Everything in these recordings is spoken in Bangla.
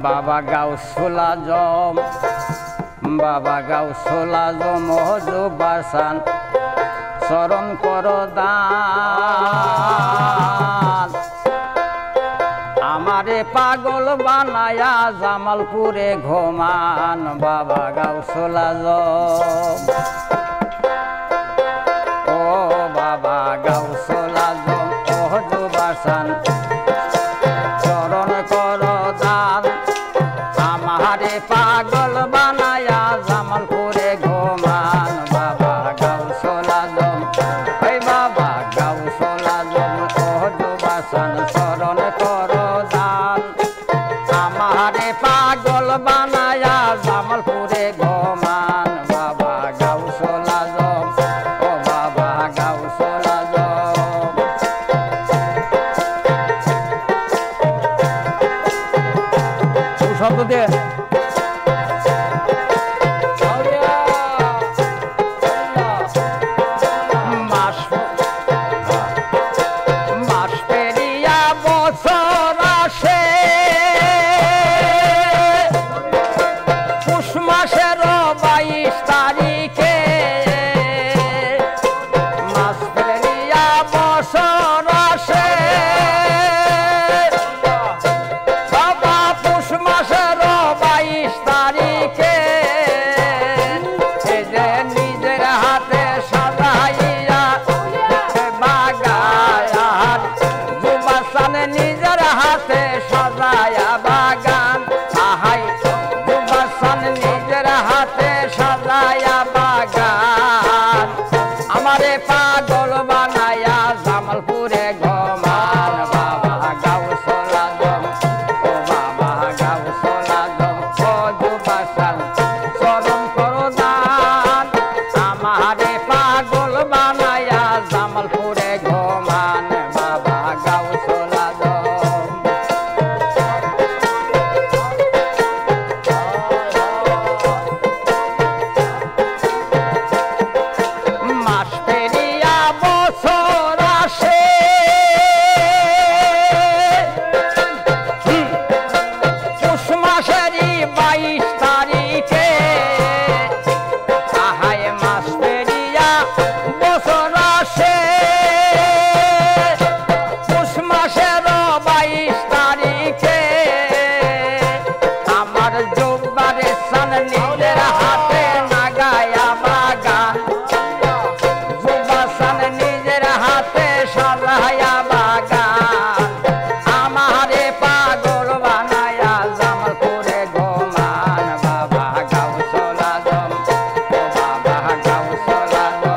বাবা গাউসুল আজম, বাবা গাউসুল আজম মহজুবাসান চরণ কর দান। আমারে পাগল বানায়া জামালপুরে ঘুমান বাবা গাউসুল আজম। ও বাবা গাউসুল আজম মহজুবাসান চরণ কর দান। আমারে পাগল বানায়া জামালপুরে ঘুমান বাবা গাউসুল আজম। ওই বাবা গাউসুল আজম মহজুবাসান চরণ কর দান। আমারে পাগল বানায়া জামালপুরে ঘুমান বাবা গাউসুল আজম। ও বাবা গাউসুল আজম। শব্দ দিয়ে মাস পেরিয়া বছর আসে, পুষ মাসের 22 তারিখে। মাস পেরিয়া বছর আসে, বাবা পুষ মাসের 22 তারিখে। এই যে নিজের হাতে সাজাইয়া বাগান, জুবাসান নিজের হাতে সাজায়া বাগান। আহাই জুবাসান নিজের হাতে সাজায়া বাগান। আমারে পাগল বানায়া জামালপুরে ঘুমান বাবা গাউসুল আজম। ও বাবা গাউসুল আজম ও জুবাসান চরণ কর দান। আমারে পাগল বানায়া জামালপুরে ঘুমান বাবা গাউসুল আজম। মাস পেরিয়া বছর আসে, পুষ মাসেরই 22 তারিখে। আহাই মাস পেরিয়া বছর আসে, পুষ মাসের 22 তারিখে। আমার জোব্বারে সান নিজের হাতে নাগায়া বাগান, জুবাসান নিজের হাতে সাজায়া বাগান। আমারে পাগল বানায়া জামালপুরে ঘুমান বাবা গাউসুল আজম। ও বাবা গাউসুল আজম।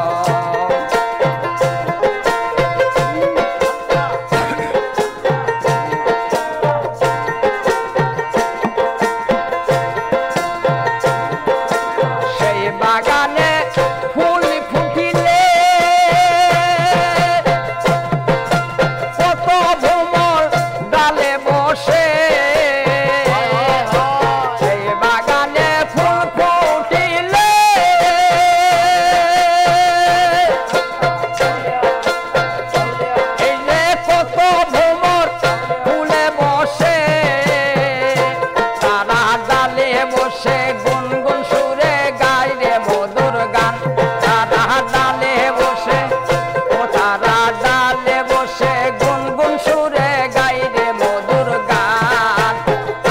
সেই বাগানে ফুল ফুটিলে কত ভ্রমর ডালে বসে। সেই বাগানে ফুল ফুটিলে এই যে কত ভ্রমর ফুলে বসে। তারা ডালে বসে গুনগুন সুরে গায় রে মধুর গান। তারা ডালে বসে, ও তারা ডালে বসে গুনগুন সুরে গায় রে মধুর গান।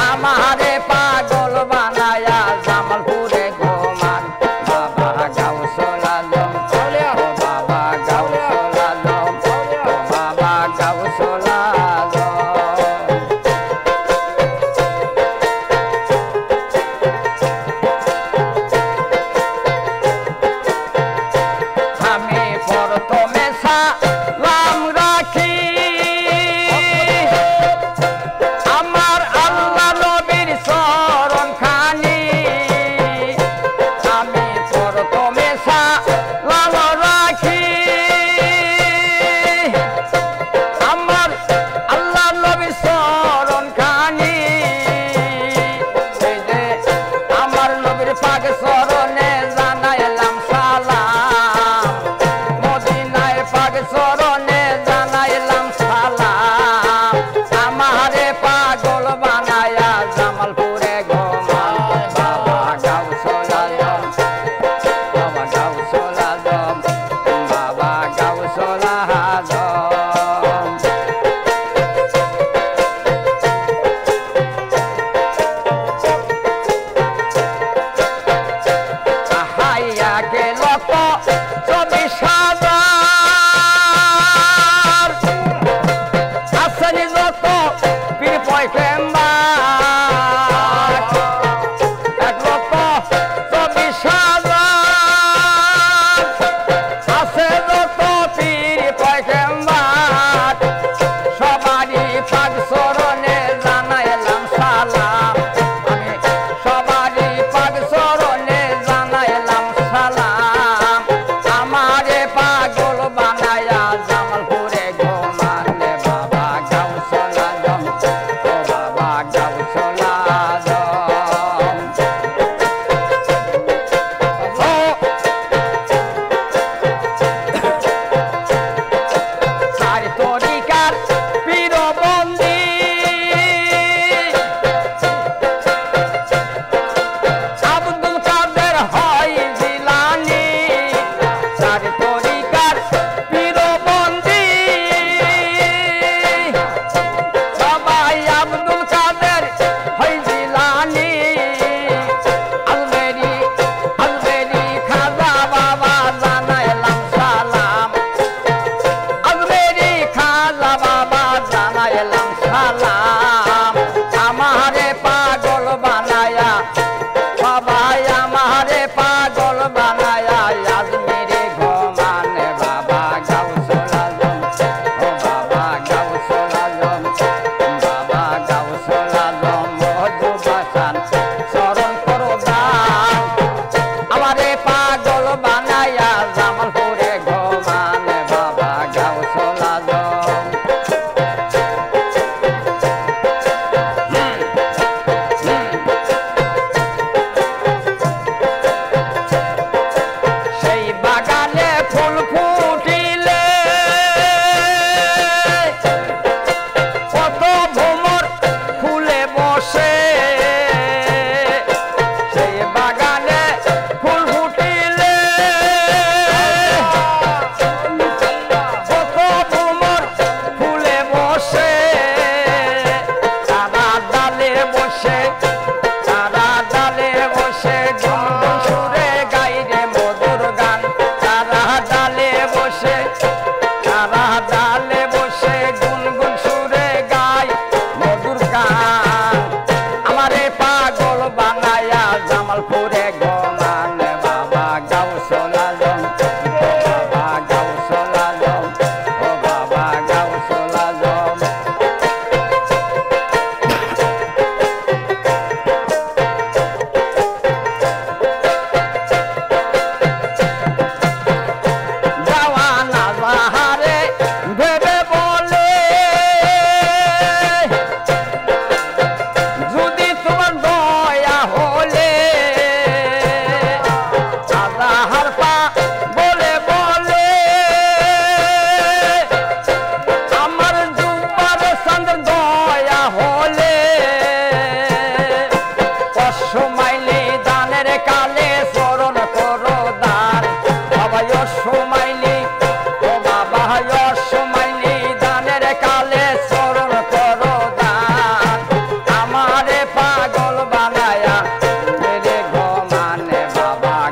আমারে পাগল বানায়া জামালপুরে ঘুমান বাবা গাউসুল আজম। ও বাবা গাউসুল আজম। ও বাবা গাউসুল আজম। আমি প্রথমে সালাম রাখি আমার আল্লাহ নবীর চরণ খানি। আমি প্রথমে সালাম রাখি আমার আল্লাহ নবীর চরণ খানি। এই যে আমার নবীর পাক চরণে জানাইলাম সালাম। মদিনা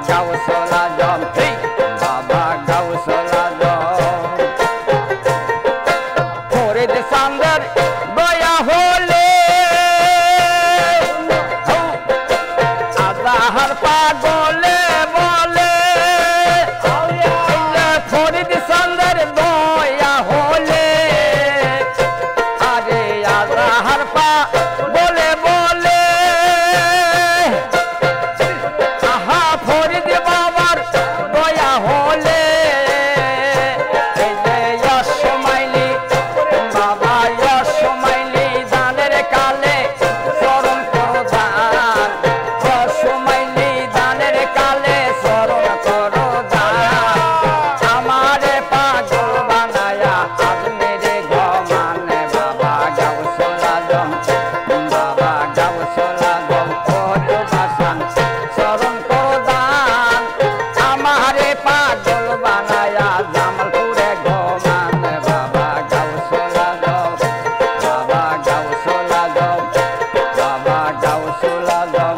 গাউসুল আজম বাবা গাউসুল আজম ফরিদ চাঁদের দয়া হলে আল্লাহর পাগলে বলে ফরিদ চাঁদের দয়া হলে আরে আল্লাহর পাগলে বলে আহা ফরিদ বাবার দয়া হলে এই যে ইয়াসমাইলি বাবা ইয়াসমাইলি দানের কালে চরণ করো দান ইয়াসমাইলি দানের কালে চরণ করো দান আমারে পাগল বানায়া আজমিরে ঘমানে বাবা গাউসুল আজম বাবা গাউসুল আজম কত বাসান চরণ করো দান আমারে পাগল বানায়া জামালপুরে ঘমানে বাবা গাউসুল আজম বাবা গাউসুল আজম বাবা গাউসুল আজম